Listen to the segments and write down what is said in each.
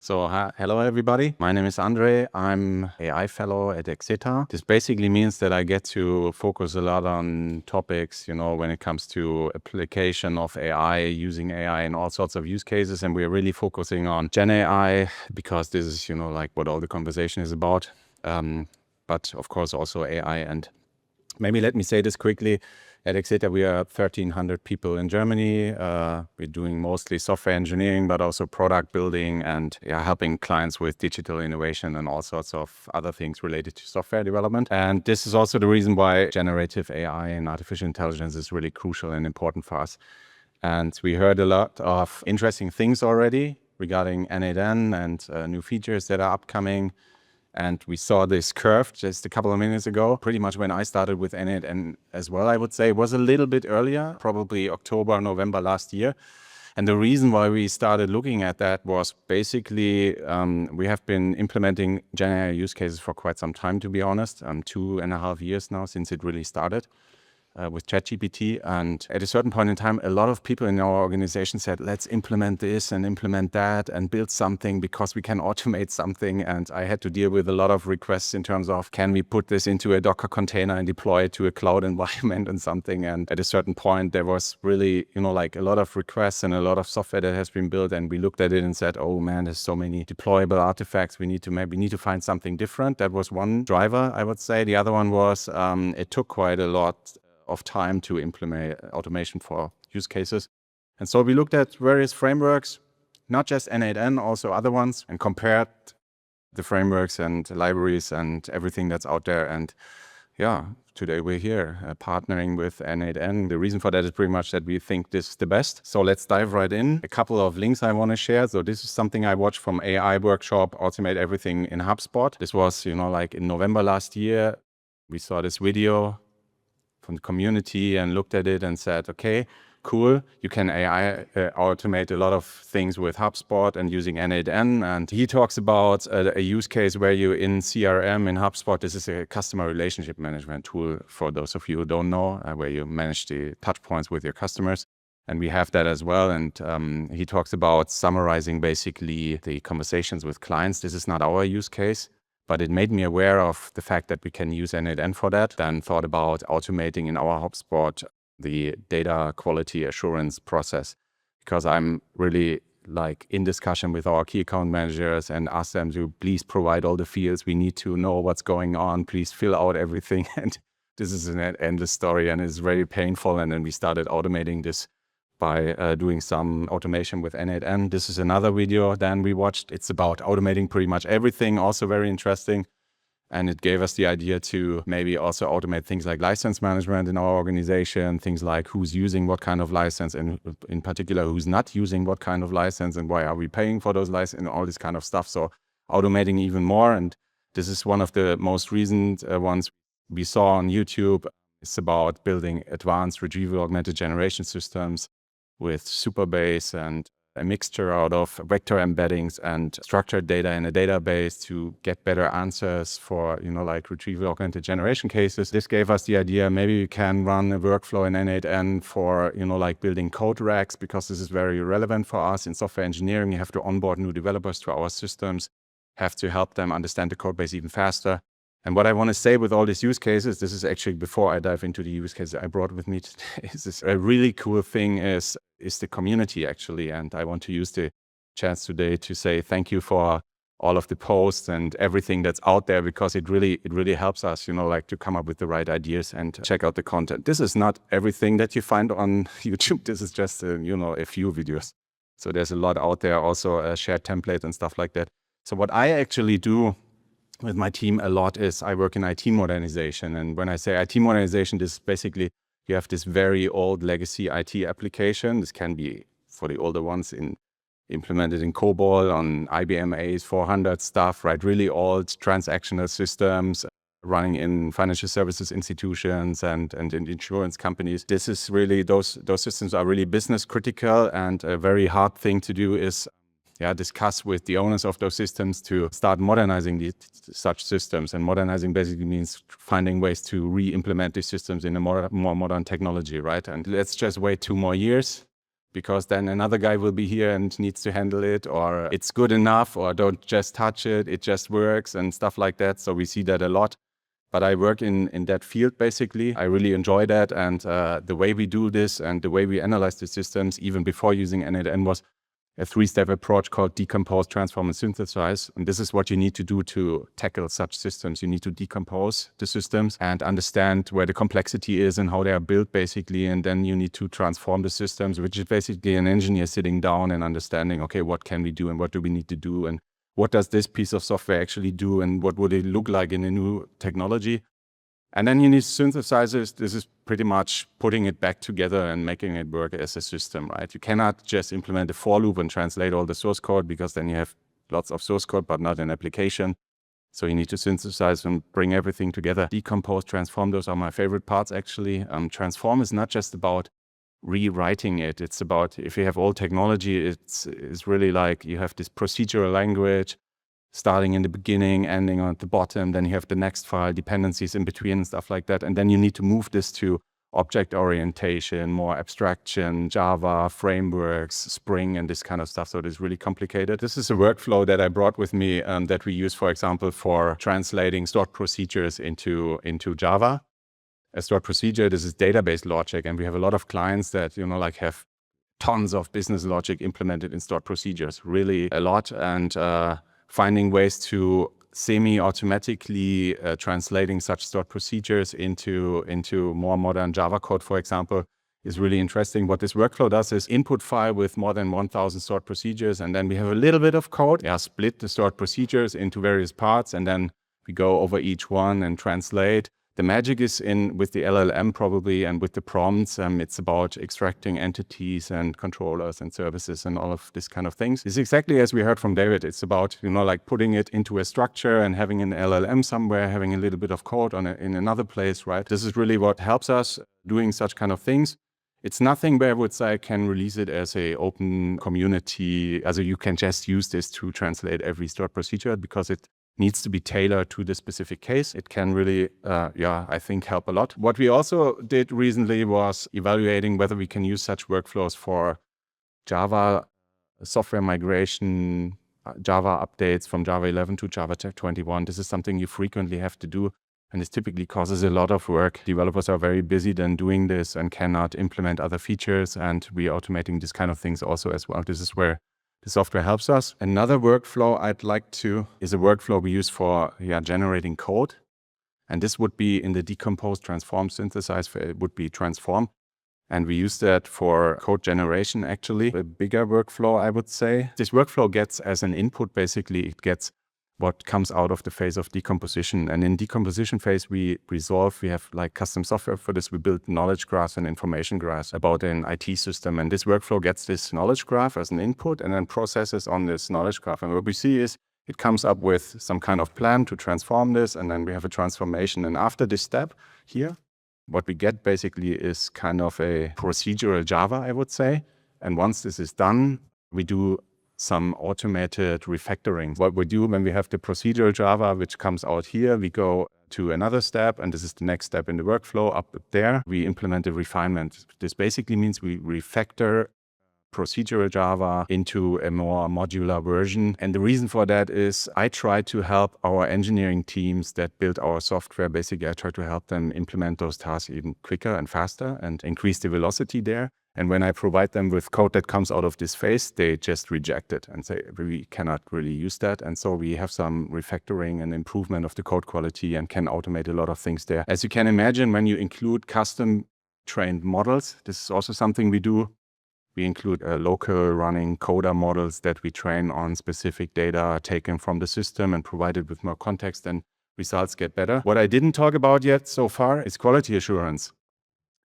So hello everybody, my name is André. I'm AI fellow at Exeta. This basically means that I get to focus a lot on topics, when it comes to application of AI, using AI in all sorts of use cases. And we're really focusing on Gen AI because this is, like what all the conversation is about. But of course also AI. And maybe let me say this quickly. At Exeta, we are 1,300 people in Germany. We're doing mostly software engineering, but also product building and helping clients with digital innovation and all sorts of other things related to software development. And this is also the reason why generative AI and artificial intelligence is really crucial and important for us. And we heard a lot of interesting things already regarding n8n and new features that are upcoming. And we saw this curve just a couple of minutes ago, pretty much when I started with n8n as well, I would say. It was a little bit earlier, probably October, November last year. And the reason why we started looking at that was basically we have been implementing Gen AI use cases for quite some time, to be honest, 2.5 years now since it really started. With ChatGPT. And at a certain point in time, a lot of people in our organization said, let's implement this and implement that and build something because we can automate something. And I had to deal with a lot of requests in terms of, can we put this into a Docker container and deploy it to a cloud environment and something? And at a certain point, there was really, like a lot of requests and a lot of software that has been built. And we looked at it and said, oh man, there's so many deployable artifacts. We need to find something different. That was one driver, I would say. The other one was it took quite a lot of time to implement automation for use cases. And so we looked at various frameworks, not just n8n, also other ones, and compared the frameworks and libraries and everything that's out there. And today we're here partnering with n8n. The reason for that is pretty much that we think this is the best. So let's dive right in. A couple of links I want to share. So this is something I watched from AI workshop, Automate Everything in HubSpot. This was, like in November last year. We saw this video from the community and looked at it and said, okay, cool, you can AI automate a lot of things with HubSpot and using n8n. And he talks about a use case where you in CRM in HubSpot, this is a customer relationship management tool for those of you who don't know, where you manage the touch points with your customers. And we have that as well. And he talks about summarizing basically the conversations with clients. This is not our use case, but it made me aware of the fact that we can use n8n for that. Then thought about automating in our HubSpot the data quality assurance process, because I'm really in discussion with our key account managers and ask them to please provide all the fields. We need to know what's going on. Please fill out everything. And this is an endless story and it's very painful. And then we started automating this by doing some automation with n8n. This is another video then we watched. It's about automating pretty much everything, also very interesting. And it gave us the idea to maybe also automate things like license management in our organization, things like who's using what kind of license, and in particular, who's not using what kind of license and why are we paying for those licenses and all this kind of stuff. So automating even more. And this is one of the most recent ones we saw on YouTube. It's about building advanced retrieval augmented generation systems with Superbase and a mixture out of vector embeddings and structured data in a database to get better answers for, retrieval augmented generation cases. This gave us the idea, maybe we can run a workflow in n8n for, building code racks, because this is very relevant for us in software engineering. You have to onboard new developers to our systems, have to help them understand the code base even faster. And what I want to say with all these use cases, this is actually before I dive into the use cases I brought with me today, is this a really cool thing is the community actually. And I want to use the chance today to say thank you for all of the posts and everything that's out there, because it really helps us, to come up with the right ideas and check out the content. This is not everything that you find on YouTube. This is just, a few videos. So there's a lot out there, also shared templates and stuff like that. So what I actually do with my team a lot is I work in IT modernization. And when I say IT modernization, this is basically you have this very old legacy IT application. This can be, for the older ones, implemented in COBOL on IBM AS400 stuff, right? Really old transactional systems running in financial services institutions and in insurance companies. This is really, those systems are really business critical, and a very hard thing to do is discuss with the owners of those systems to start modernizing such systems. And modernizing basically means finding ways to re-implement these systems in a more modern technology, right? And let's just wait 2 more years. because then another guy will be here and needs to handle it, or it's good enough, or don't just touch it, it just works and stuff like that. So we see that a lot. But I work in that field, basically. I really enjoy that. And the way we do this and the way we analyze the systems, even before using n8n, was a 3-step approach called decompose, transform, and synthesize. And this is what you need to do to tackle such systems. You need to decompose the systems and understand where the complexity is and how they are built, basically. And then you need to transform the systems, which is basically an engineer sitting down and understanding, okay, what can we do and what do we need to do? And what does this piece of software actually do? And what would it look like in a new technology? And then you need synthesizers. This is pretty much putting it back together and making it work as a system, right? You cannot just implement a for loop and translate all the source code, because then you have lots of source code, but not an application. So you need to synthesize and bring everything together. Decompose, transform, those are my favorite parts, actually. Transform is not just about rewriting it. It's about, if you have old technology, it's really like you have this procedural language, starting in the beginning, ending at the bottom, then you have the next file, dependencies in between and stuff like that. And then you need to move this to object orientation, more abstraction, Java, frameworks, Spring, and this kind of stuff. So it is really complicated. This is a workflow that I brought with me that we use, for example, for translating stored procedures into Java. A stored procedure, this is database logic. And we have a lot of clients that, like have tons of business logic implemented in stored procedures, really a lot. And finding ways to semi-automatically translating such stored procedures into more modern Java code, for example, is really interesting. What this workflow does is input file with more than 1,000 stored procedures, and then we have a little bit of code. Split the stored procedures into various parts, and then we go over each one and translate. The magic is in with the LLM probably, and with the prompts. It's about extracting entities and controllers and services and all of this kind of things. It's exactly as we heard from David. It's about, like putting it into a structure and having an LLM somewhere, having a little bit of code in another place, right? This is really what helps us doing such kind of things. It's nothing where I would say I can release it as an open community. Also you can just use this to translate every stored procedure, because it needs to be tailored to the specific case. It can really, I think, help a lot. What we also did recently was evaluating whether we can use such workflows for Java software migration, Java updates from Java 11 to Java 21. This is something you frequently have to do, and this typically causes a lot of work. Developers are very busy then doing this and cannot implement other features, and we're automating this kind of things also as well. This is where the software helps us. Another workflow is a workflow we use for generating code. And this would be in the decompose, transform, synthesize, it would be transform. And we use that for code generation, actually. A bigger workflow, I would say. This workflow gets as an input, basically, it gets what comes out of the phase of decomposition. And in decomposition phase, we have like custom software for this. We build knowledge graphs and information graphs about an IT system. And this workflow gets this knowledge graph as an input and then processes on this knowledge graph. And what we see is it comes up with some kind of plan to transform this. And then we have a transformation. And after this step here, what we get basically is kind of a procedural Java, I would say. And once this is done, we do some automated refactoring. What we do when we have the procedural Java, which comes out here, we go to another step, and this is the next step in the workflow up there. We implement a refinement. This basically means we refactor procedural Java into a more modular version. And the reason for that is I try to help our engineering teams that build our software. Basically, I try to help them implement those tasks even quicker and faster and increase the velocity there. And when I provide them with code that comes out of this phase, they just reject it and say, we cannot really use that. And so we have some refactoring and improvement of the code quality and can automate a lot of things there. As you can imagine, when you include custom trained models, this is also something we do. We include local running coder models that we train on specific data taken from the system and provided with more context, and results get better. What I didn't talk about yet so far is quality assurance.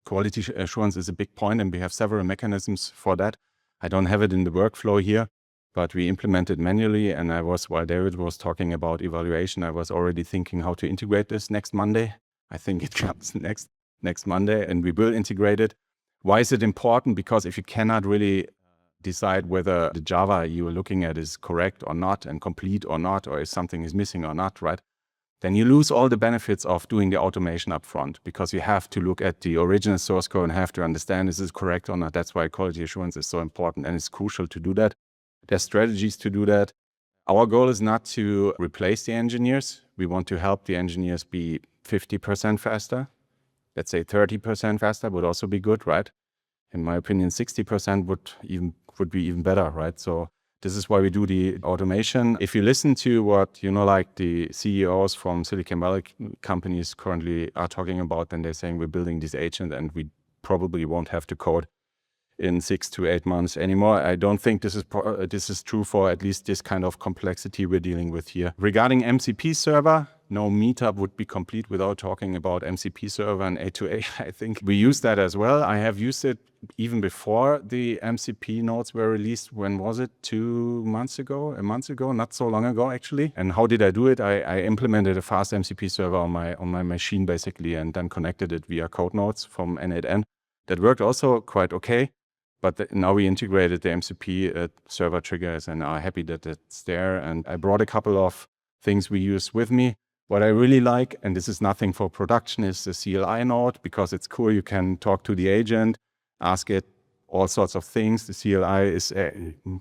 Quality assurance is a big point, and we have several mechanisms for that. I don't have it in the workflow here, but we implement it manually. And while David was talking about evaluation, I was already thinking how to integrate this next Monday. I think it comes next Monday, and we will integrate it. Why is it important? Because if you cannot really decide whether the Java you are looking at is correct or not and complete or not, or if something is missing or not, right? then you lose all the benefits of doing the automation up front, because you have to look at the original source code and have to understand, is this correct or not? That's why quality assurance is so important, and it's crucial to do that. There's strategies to do that. Our goal is not to replace the engineers. We want to help the engineers be 50% faster. Let's say 30% faster would also be good, right? In my opinion, 60% would be even better, right? So this is why we do the automation. If you listen to what, like the CEOs from Silicon Valley companies currently are talking about, then they're saying we're building this agent and we probably won't have to code in 6 to 8 months anymore. I don't think this is true for at least this kind of complexity we're dealing with here. Regarding MCP server, no Meetup would be complete without talking about MCP server and A2A. I think we use that as well. I have used it even before the MCP nodes were released. When was it? 2 months ago? A month ago? Not so long ago, actually. And how did I do it? I implemented a fast MCP server on my machine, basically, and then connected it via code nodes from n8n. That worked also quite okay. But now we integrated the MCP server triggers and are happy that it's there. And I brought a couple of things we use with me. What I really like, and this is nothing for production, is the CLI node, because it's cool. You can talk to the agent, ask it all sorts of things. The CLI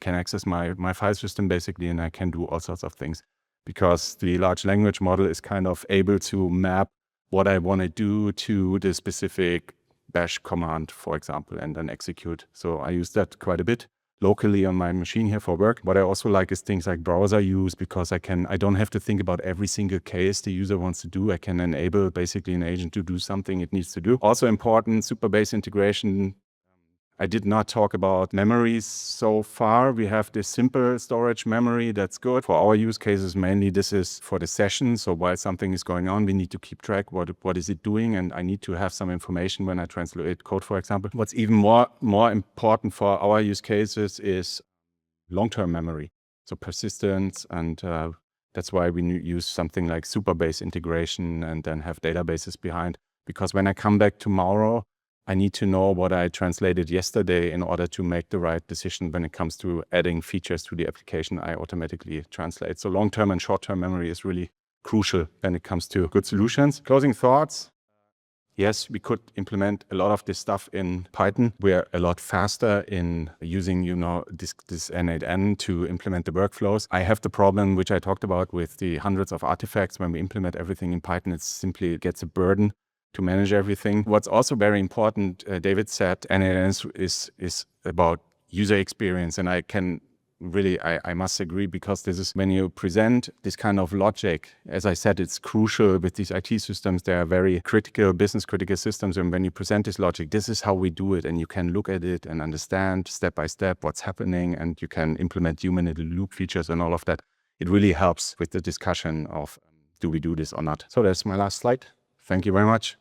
can access my file system, basically, and I can do all sorts of things, because the large language model is kind of able to map what I want to do to the specific bash command, for example, and then execute. So I use that quite a bit locally on my machine here for work. What I also like is things like browser use, because I don't have to think about every single case the user wants to do. I can enable basically an agent to do something it needs to do. Also important, super base integration. I did not talk about memories so far. We have this simple storage memory that's good. For our use cases, mainly this is for the session. So while something is going on, we need to keep track what is it doing, and I need to have some information when I translate code, for example. What's even more important for our use cases is long-term memory. So persistence, and that's why we use something like super base integration and then have databases behind. Because when I come back tomorrow, I need to know what I translated yesterday in order to make the right decision when it comes to adding features to the application I automatically translate. So long-term and short-term memory is really crucial when it comes to good solutions. Closing thoughts. Yes, we could implement a lot of this stuff in Python. We're a lot faster in using, this n8n to implement the workflows. I have the problem, which I talked about, with the hundreds of artifacts. When we implement everything in Python, it gets a burden to manage everything. What's also very important, David said, n8n is about user experience, and I must agree, because this is when you present this kind of logic. As I said, it's crucial with these IT systems. They are very critical, business critical systems, and when you present this logic, this is how we do it, and you can look at it and understand step by step what's happening, and you can implement human in the loop features and all of that. It really helps with the discussion of do we do this or not. So that's my last slide. Thank you very much.